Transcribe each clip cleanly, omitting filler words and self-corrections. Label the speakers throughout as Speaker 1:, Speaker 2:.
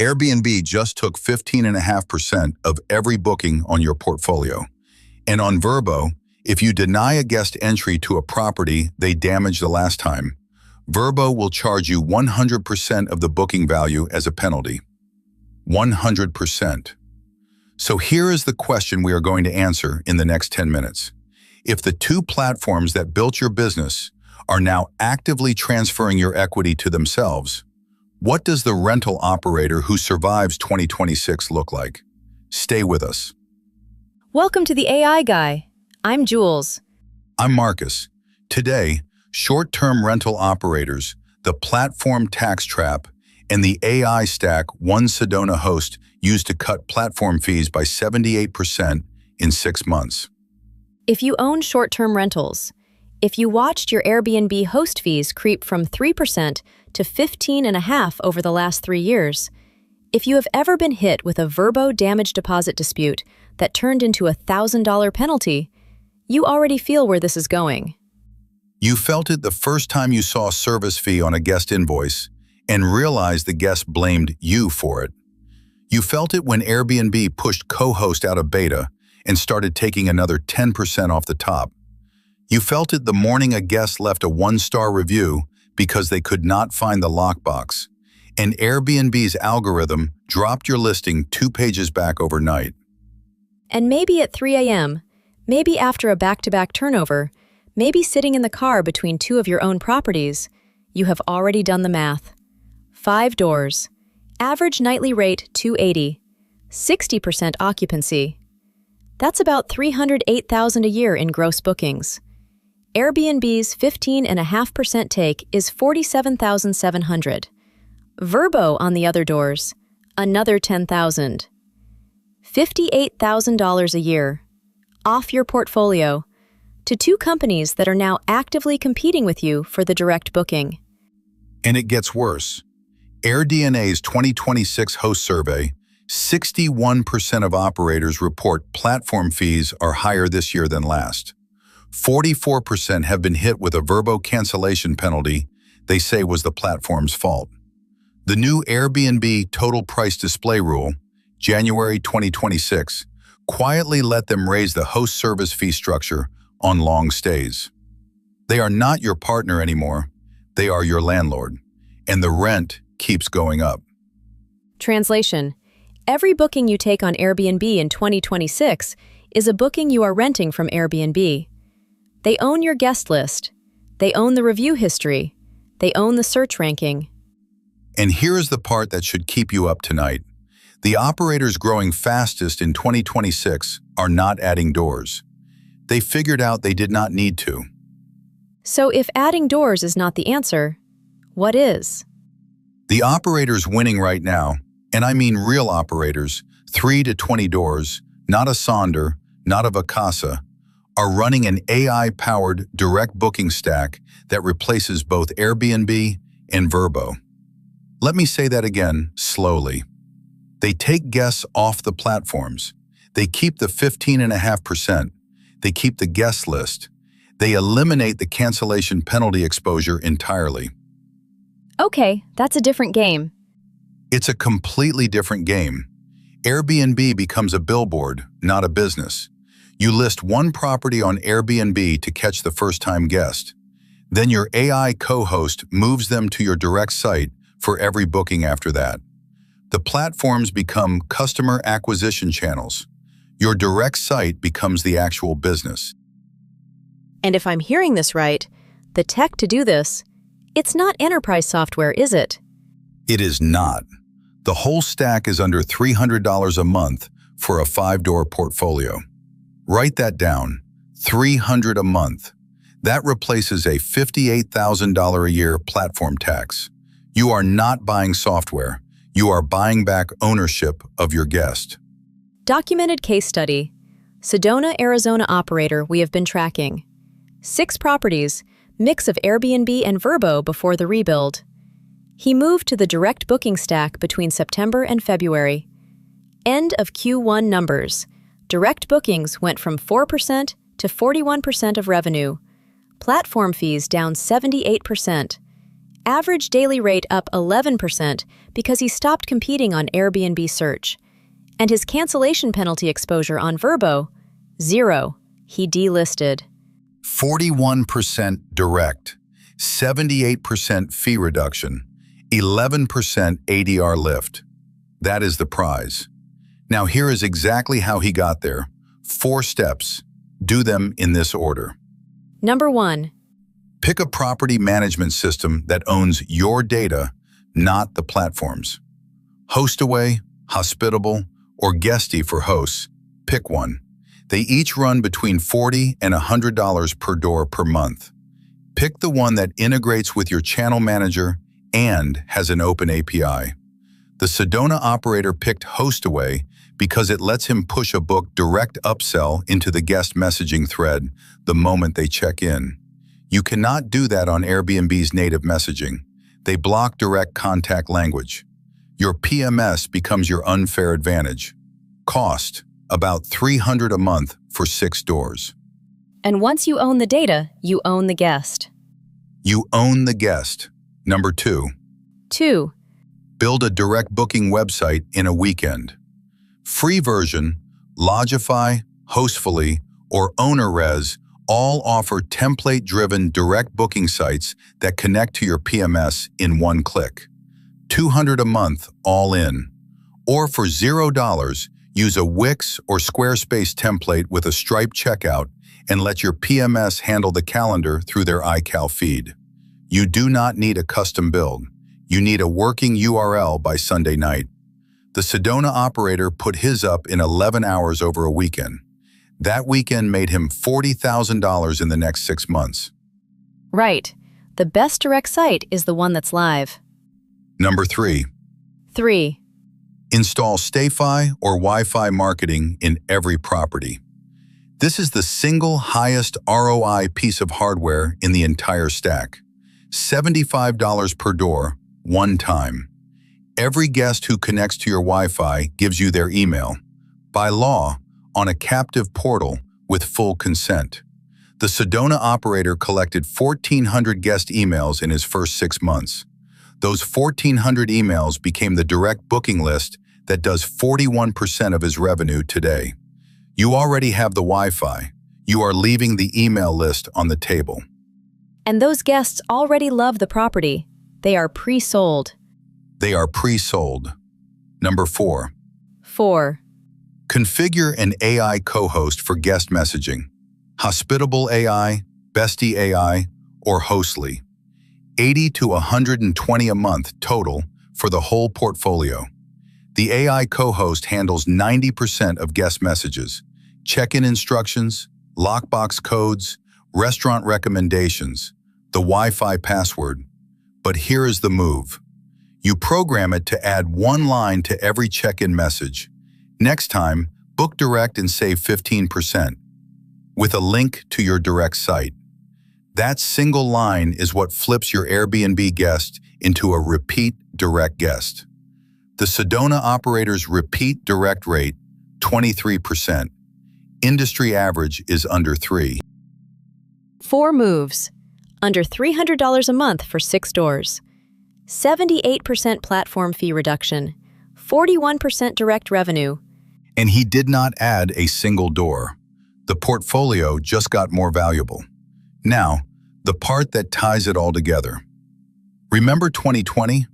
Speaker 1: Airbnb just took 15.5% of every booking on your portfolio. And on Vrbo, if you deny a guest entry to a property they damaged the last time, Vrbo will charge you 100% of the booking value as a penalty. 100%. So here is the question we are going to answer in the next 10 minutes. If the two platforms that built your business are now actively transferring your equity to themselves, what does the rental operator who survives 2026 look like? Stay with us.
Speaker 2: Welcome to the AI Guy. I'm Jules.
Speaker 1: I'm Marcus. Today, short-term rental operators, the platform tax trap, and the AI stack one Sedona host used to cut platform fees by 78% in 6 months.
Speaker 2: If you own short-term rentals, if you watched your Airbnb host fees creep from 3% to 15.5% over the last 3 years, if you have ever been hit with a Vrbo damage deposit dispute that turned into a $1,000 penalty, you already feel where this is going.
Speaker 1: You felt it the first time you saw a service fee on a guest invoice and realized the guest blamed you for it. You felt it when Airbnb pushed co-host out of beta and started taking another 10% off the top. You felt it the morning a guest left a 1-star review because they could not find the lockbox, and Airbnb's algorithm dropped your listing 2 pages back overnight.
Speaker 2: And maybe at 3 a.m., maybe after a back-to-back turnover, maybe sitting in the car between 2 of your own properties, you have already done the math. 5 doors, average nightly rate $280, 60% occupancy. That's about $308,000 a year in gross bookings. Airbnb's 15.5% take is $47,700. Vrbo on the other doors, another $10,000. $58,000 a year, off your portfolio, to 2 companies that are now actively competing with you for the direct booking.
Speaker 1: And it gets worse. AirDNA's 2026 host survey, 61% of operators report platform fees are higher this year than last. 44% have been hit with a Vrbo cancellation penalty they say was the platform's fault. The new Airbnb total price display rule, January 2026, quietly let them raise the host service fee structure on long stays. They are not your partner anymore, they are your landlord, and the rent keeps going up.
Speaker 2: Translation: every booking you take on Airbnb in 2026 is a booking you are renting from Airbnb. They own your guest list. They own the review history. They own the search ranking.
Speaker 1: And here is the part that should keep you up tonight. The operators growing fastest in 2026 are not adding doors. They figured out they did not need to.
Speaker 2: So if adding doors is not the answer, what is?
Speaker 1: The operators winning right now, and I mean real operators, 3 to 20 doors, not a Sonder, not a Vacasa, are running an AI-powered direct booking stack that replaces both Airbnb and Vrbo. Let me say that again, slowly. They take guests off the platforms. They keep the 15.5%. They keep the guest list. They eliminate the cancellation penalty exposure entirely.
Speaker 2: Okay, that's a different game.
Speaker 1: It's a completely different game. Airbnb becomes a billboard, not a business. You list one property on Airbnb to catch the first-time guest. Then your AI co-host moves them to your direct site for every booking after that. The platforms become customer acquisition channels. Your direct site becomes the actual business.
Speaker 2: And if I'm hearing this right, the tech to do this, it's not enterprise software, is it?
Speaker 1: It is not. The whole stack is under $300 a month for a 5-door portfolio. Write that down, $300 a month. That replaces a $58,000 a year platform tax. You are not buying software. You are buying back ownership of your guest.
Speaker 2: Documented case study. Sedona, Arizona operator we have been tracking. 6 properties, mix of Airbnb and Vrbo before the rebuild. He moved to the direct booking stack between September and February. End of Q1 numbers. Direct bookings went from 4% to 41% of revenue. Platform fees down 78%. Average daily rate up 11% because he stopped competing on Airbnb search. And his cancellation penalty exposure on Vrbo, 0. He delisted.
Speaker 1: 41% direct, 78% fee reduction, 11% ADR lift. That is the prize. Now here is exactly how he got there. 4 steps. Do them in this order.
Speaker 2: Number 1.
Speaker 1: Pick a property management system that owns your data, not the platforms. Hostaway, Hospitable, or Guesty for hosts. Pick one. They each run between $40 and $100 per door per month. Pick the one that integrates with your channel manager and has an open API. The Sedona operator picked Hostaway because it lets him push a book direct upsell into the guest messaging thread the moment they check in. You cannot do that on Airbnb's native messaging. They block direct contact language. Your PMS becomes your unfair advantage. Cost, about $300 a month for 6 doors.
Speaker 2: And once you own the data, you own the guest.
Speaker 1: You own the guest. Number 2.
Speaker 2: 2.
Speaker 1: Build a direct booking website in a weekend. Free version, Lodgify, Hostfully, or OwnerRez all offer template-driven direct booking sites that connect to your PMS in one click. $200 a month all in. Or for $0, use a Wix or Squarespace template with a Stripe checkout and let your PMS handle the calendar through their iCal feed. You do not need a custom build. You need a working URL by Sunday night. The Sedona operator put his up in 11 hours over a weekend. That weekend made him $40,000 in the next 6 months.
Speaker 2: Right. The best direct site is the one that's live.
Speaker 1: Number 3.
Speaker 2: 3.
Speaker 1: Install Stayfi or Wi-Fi marketing in every property. This is the single highest ROI piece of hardware in the entire stack. $75 per door, one time. Every guest who connects to your Wi-Fi gives you their email. By law, on a captive portal with full consent. The Sedona operator collected 1,400 guest emails in his first 6 months. Those 1,400 emails became the direct booking list that does 41% of his revenue today. You already have the Wi-Fi. You are leaving the email list on the table.
Speaker 2: And those guests already love the property. They are pre-sold.
Speaker 1: They are pre-sold. Number 4.
Speaker 2: 4.
Speaker 1: Configure an AI co-host for guest messaging. Hospitable AI, Besty AI, or Hostfully. $80 to $120 a month total for the whole portfolio. The AI co-host handles 90% of guest messages, check-in instructions, lockbox codes, restaurant recommendations, the Wi-Fi password. But here is the move. You program it to add one line to every check-in message. Next time, book direct and save 15%, with a link to your direct site. That single line is what flips your Airbnb guest into a repeat direct guest. The Sedona operator's repeat direct rate, 23%. Industry average is under 3.
Speaker 2: 4 moves. Under $300 a month for 6 doors. 78% platform fee reduction. 41% direct revenue.
Speaker 1: And he did not add a single door. The portfolio just got more valuable. Now, the part that ties it all together. Remember 2020?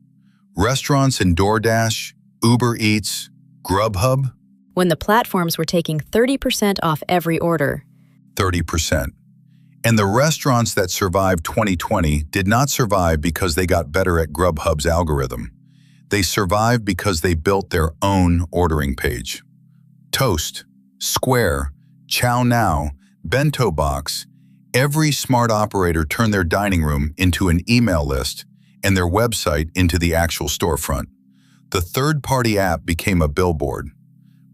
Speaker 1: Restaurants in DoorDash, Uber Eats, Grubhub?
Speaker 2: When the platforms were taking 30% off every order.
Speaker 1: 30%. And the restaurants that survived 2020 did not survive because they got better at Grubhub's algorithm. They survived because they built their own ordering page. Toast, Square, Chow Now, Bento Box, every smart operator turned their dining room into an email list and their website into the actual storefront. The third-party app became a billboard.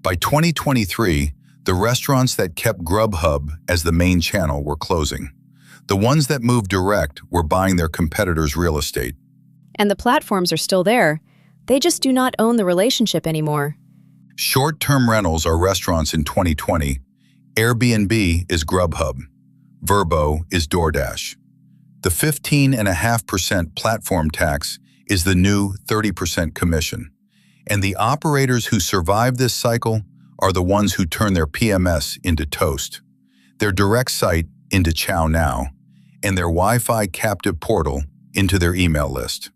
Speaker 1: By 2023, the restaurants that kept Grubhub as the main channel were closing. The ones that moved direct were buying their competitors' real estate.
Speaker 2: And the platforms are still there. They just do not own the relationship anymore.
Speaker 1: Short-term rentals are restaurants in 2020. Airbnb is Grubhub. Vrbo is DoorDash. The 15.5% platform tax is the new 30% commission. And the operators who survive this cycle are the ones who turn their PMS into toast, their direct site into Chow Now, and their Wi-Fi captive portal into their email list.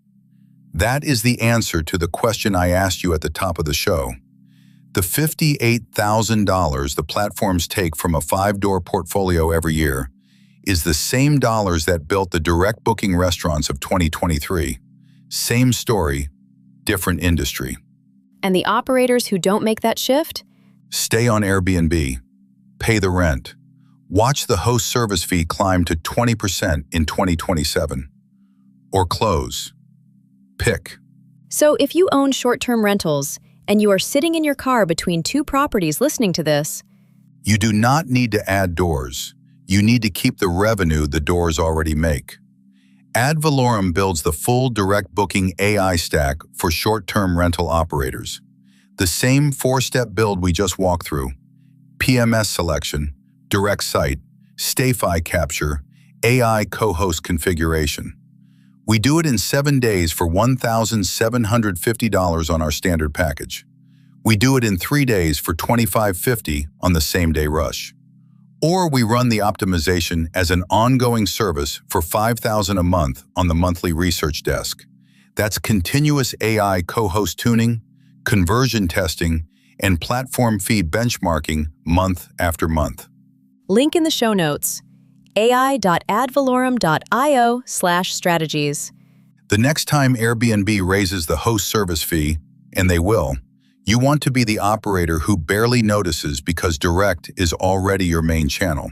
Speaker 1: That is the answer to the question I asked you at the top of the show. The $58,000 the platforms take from a 5-door portfolio every year is the same dollars that built the direct booking restaurants of 2023. Same story, different industry.
Speaker 2: And the operators who don't make that shift?
Speaker 1: Stay on Airbnb, pay the rent, watch the host service fee climb to 20% in 2027. Or close. Pick.
Speaker 2: So if you own short-term rentals and you are sitting in your car between 2 properties listening to this,
Speaker 1: you do not need to add doors. You need to keep the revenue the doors already make. Ad Valorem builds the full direct booking AI stack for short-term rental operators. The same 4-step build we just walked through. PMS selection, direct site, StayFi capture, AI co-host configuration. We do it in 7 days for $1,750 on our standard package. We do it in 3 days for $2,550 on the same-day rush. Or we run the optimization as an ongoing service for $5,000 a month on the monthly research desk. That's continuous AI co-host tuning, conversion testing, and platform fee benchmarking month after month.
Speaker 2: link in the show notes, ai.advalorem.io/strategies.
Speaker 1: The next time Airbnb raises the host service fee, and they will, you want to be the operator who barely notices because direct is already your main channel.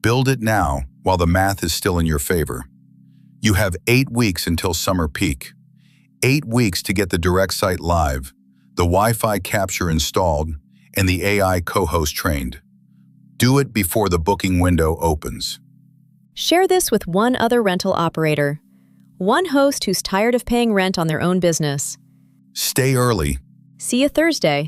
Speaker 1: Build it now while the math is still in your favor. You have 8 weeks until summer peak. 8 weeks to get the direct site live, the Wi-Fi capture installed, and the AI co-host trained. Do it before the booking window opens.
Speaker 2: Share this with one other rental operator, one host who's tired of paying rent on their own business.
Speaker 1: Stay early.
Speaker 2: See you Thursday.